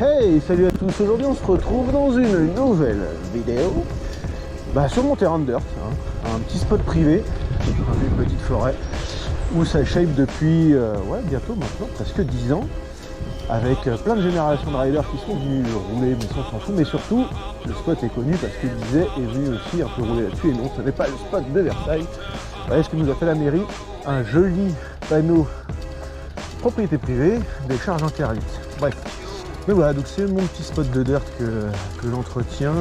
Hey, salut à tous, aujourd'hui on se retrouve dans une nouvelle vidéo sur mon terrain de dirt, un petit spot privé, une petite forêt où ça shape depuis bientôt maintenant presque 10 ans avec plein de générations de riders qui sont venus rouler, mais ça on s'en fout, mais surtout le spot est connu parce que Bizet est venu aussi un peu rouler là-dessus et non, ce n'est pas le spot de Versailles. Voyez ce que nous a fait la mairie, un joli panneau propriété privée, des charges interdites. Bref. Mais voilà, donc c'est mon petit spot de dirt que j'entretiens.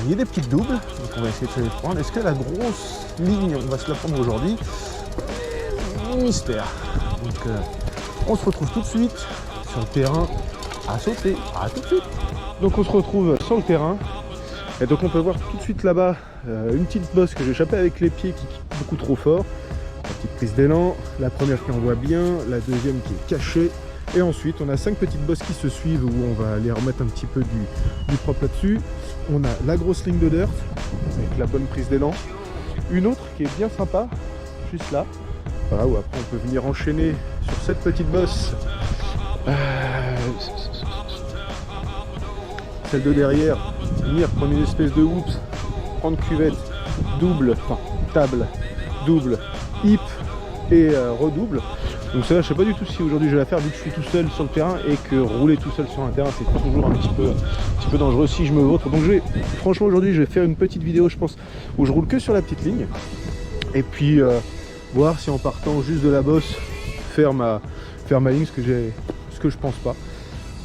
Il y a des petites doubles, donc on va essayer de se les prendre. Est-ce que la grosse ligne, on va se la prendre aujourd'hui? Mystère. Donc on se retrouve tout de suite sur le terrain à sauter. À tout de suite. Donc on se retrouve sur le terrain. Et donc on peut voir tout de suite là-bas une petite bosse que j'ai échappée avec les pieds qui kick beaucoup trop fort. La petite prise d'élan, la première qui envoie bien, la deuxième qui est cachée. Et ensuite, on a 5 petites bosses qui se suivent où on va aller remettre un petit peu du propre là-dessus. On a la grosse ligne de dirt avec la bonne prise d'élan. Une autre qui est bien sympa, juste là. Voilà, où après on peut venir enchaîner sur cette petite bosse. Celle de derrière, venir prendre une espèce de hoops, prendre cuvette, double, enfin table, double, hip et redouble. Donc ça, je sais pas du tout si aujourd'hui je vais la faire vu que je suis tout seul sur le terrain et que rouler tout seul sur un terrain c'est toujours un petit peu dangereux si je me vautre. Donc franchement aujourd'hui je vais faire une petite vidéo je pense où je roule que sur la petite ligne et puis voir si en partant juste de la bosse faire ma ligne, ce que je pense pas.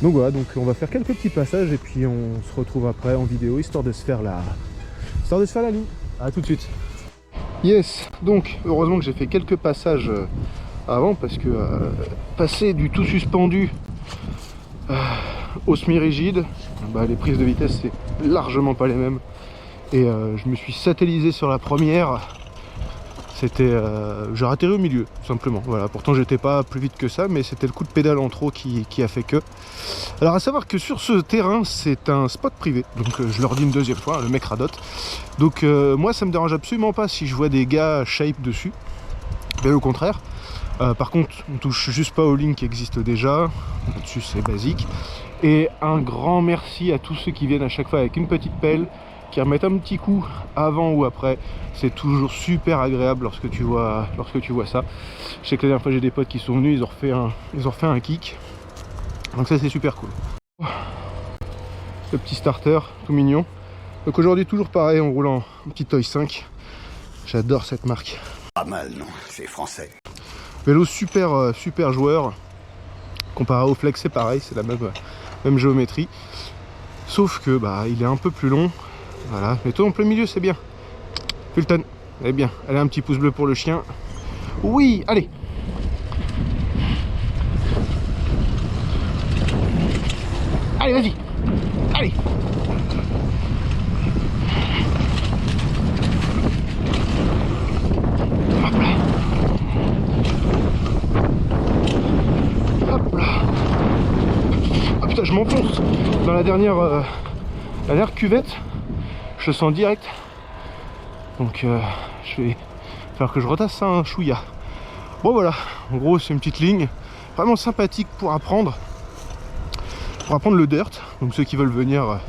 Donc voilà, donc on va faire quelques petits passages et puis on se retrouve après en vidéo histoire de se faire la ligne. A tout de suite. Yes, donc heureusement que j'ai fait quelques passages avant parce que passer du tout suspendu au semi-rigide, les prises de vitesse c'est largement pas les mêmes et je me suis satellisé sur la première, c'était j'ai atterri au milieu tout simplement, voilà. Pourtant j'étais pas plus vite que ça mais c'était le coup de pédale en trop qui a fait que. Alors à savoir que sur ce terrain c'est un spot privé, donc je le redis une deuxième fois, le mec radote, donc moi ça me dérange absolument pas si je vois des gars shape dessus, mais au contraire. Par contre, on touche juste pas aux lignes qui existent déjà. Là-dessus, c'est basique. Et un grand merci à tous ceux qui viennent à chaque fois avec une petite pelle, qui remettent un petit coup avant ou après. C'est toujours super agréable lorsque tu vois ça. Je sais que la dernière fois, j'ai des potes qui sont venus, ils ont refait un kick. Donc ça, c'est super cool. Le petit starter, tout mignon. Donc aujourd'hui, toujours pareil, on roule en petit Toy 5. J'adore cette marque. Pas mal, non? C'est français. Vélo super joueur. Comparé au Flex c'est pareil, c'est la même géométrie. Sauf que il est un peu plus long. Voilà, mais toi en plein milieu c'est bien. Fulton, elle est bien. Allez, un petit pouce bleu pour le chien. Oui, allez. Allez, vas-y. Allez. Je m'enfonce dans la dernière cuvette, je sens direct, donc je vais faire que je retasse ça un chouïa. Bon voilà, en gros c'est une petite ligne vraiment sympathique pour apprendre le dirt. Donc ceux qui veulent venir,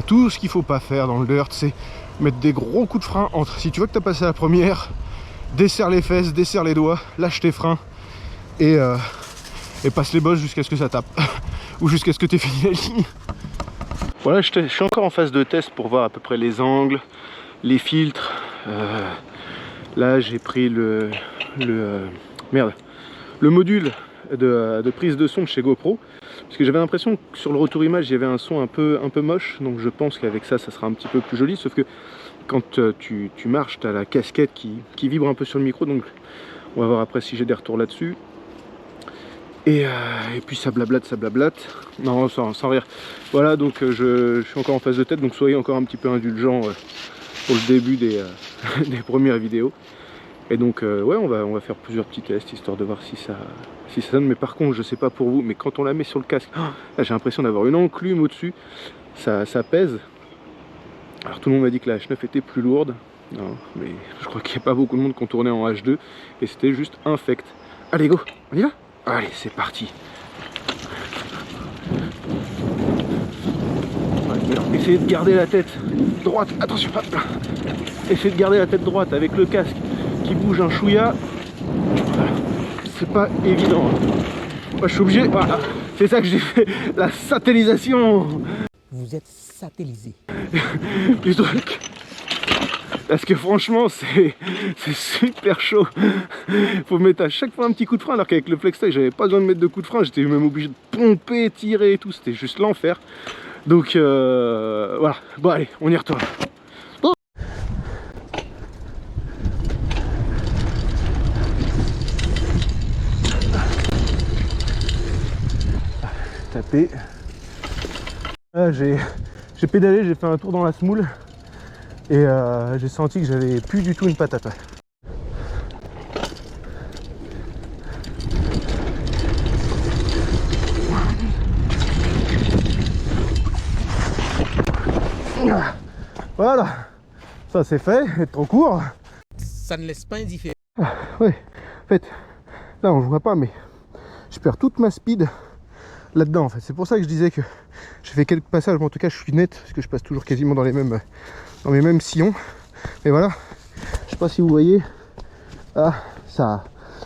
tout ce qu'il faut pas faire dans le dirt c'est mettre des gros coups de frein entre, si tu vois que tu as passé la première, desserre les fesses, desserre les doigts, lâche tes freins et passe les bosses jusqu'à ce que ça tape. Ou jusqu'à ce que tu aies fini la ligne. Voilà, je suis encore en phase de test pour voir à peu près les angles, les filtres. Là j'ai pris le module de prise de son de chez GoPro, parce que j'avais l'impression que sur le retour image il y avait un son un peu moche, donc je pense qu'avec ça sera un petit peu plus joli, sauf que quand tu marches tu as la casquette qui vibre un peu sur le micro, donc on va voir après si j'ai des retours là-dessus. Et puis ça blablate, non sans rire. Voilà, donc je suis encore en phase de tête, donc soyez encore un petit peu indulgents pour le début des premières vidéos. Et donc ouais, on va faire plusieurs petits tests histoire de voir si ça sonne. Mais par contre, je sais pas pour vous, mais quand on la met sur le casque, là j'ai l'impression d'avoir une enclume au-dessus, ça pèse. Alors tout le monde m'a dit que la H9 était plus lourde, non, mais je crois qu'il n'y a pas beaucoup de monde qui ont tourné en H2 et c'était juste infect. Allez go, on y va. Allez, c'est parti. essayez de garder la tête droite. Attention, hop là. Essayez de garder la tête droite avec le casque qui bouge un chouïa. Voilà. C'est pas évident. Moi, je suis obligé. Voilà. C'est ça que j'ai fait. La satellisation. Vous êtes satellisé. Plutôt que... Parce que franchement, c'est super chaud. Faut mettre à chaque fois un petit coup de frein, alors qu'avec le FlexTech, j'avais pas besoin de mettre de coup de frein. J'étais même obligé de pomper, tirer et tout. C'était juste l'enfer. Donc voilà. Bon, allez, on y retourne. Oh. Tapé. Là, j'ai pédalé, j'ai fait un tour dans la semoule. Et j'ai senti que j'avais plus du tout une patate. Ouais. Voilà, ça c'est fait, être trop court. Ça ne laisse pas indifférent. Ouais, en fait, là on voit pas, mais je perds toute ma speed là-dedans. En fait, c'est pour ça que je disais que j'ai fait quelques passages, mais en tout cas je suis net, parce que je passe toujours quasiment dans les mêmes sillons. Mais voilà, je sais pas si vous voyez, ah, ça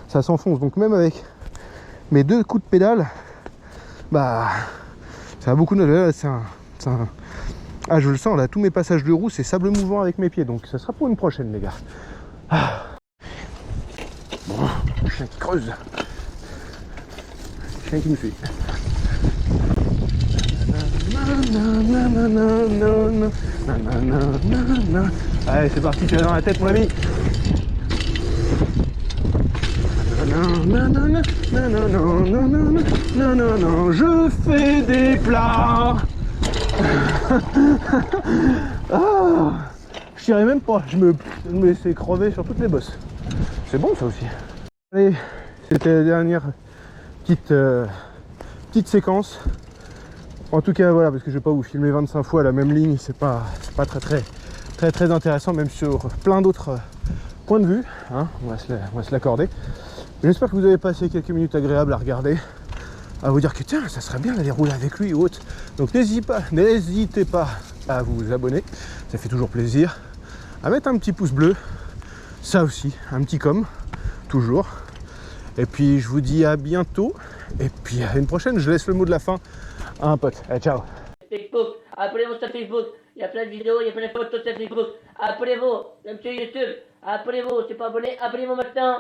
s'enfonce. Donc même avec mes 2 coups de pédale, bah ça a beaucoup de... Ah, je le sens là, tous mes passages de roue c'est sable mouvant avec mes pieds, donc ça sera pour une prochaine les gars. Ah. Bon, le chien qui creuse, le chien qui me suit. Allez, c'est parti, tu es dans la tête mon ami. Non, je fais des plats. Ah, je tirais même pas, je me laissais crever sur toutes les bosses. C'est bon ça aussi. Allez, c'était la dernière petite séquence. En tout cas voilà, parce que je vais pas vous filmer 25 fois la même ligne, c'est pas très intéressant, même sur plein d'autres points de vue, hein, on va se l'accorder. J'espère que vous avez passé quelques minutes agréables à regarder, à vous dire que tiens, ça serait bien d'aller rouler avec lui ou autre. Donc n'hésitez pas à vous abonner, ça fait toujours plaisir, à mettre un petit pouce bleu, ça aussi, un petit com, toujours. Et puis je vous dis à bientôt, et puis à une prochaine. Je laisse le mot de la fin à un pote. Allez, ciao. Facebook, abonnez-vous sur Facebook, il y a plein de vidéos, il y a plein de photos sur Facebook, abonnez-vous, même sur YouTube, abonnez-vous, si pas abonné, abonnez-vous maintenant.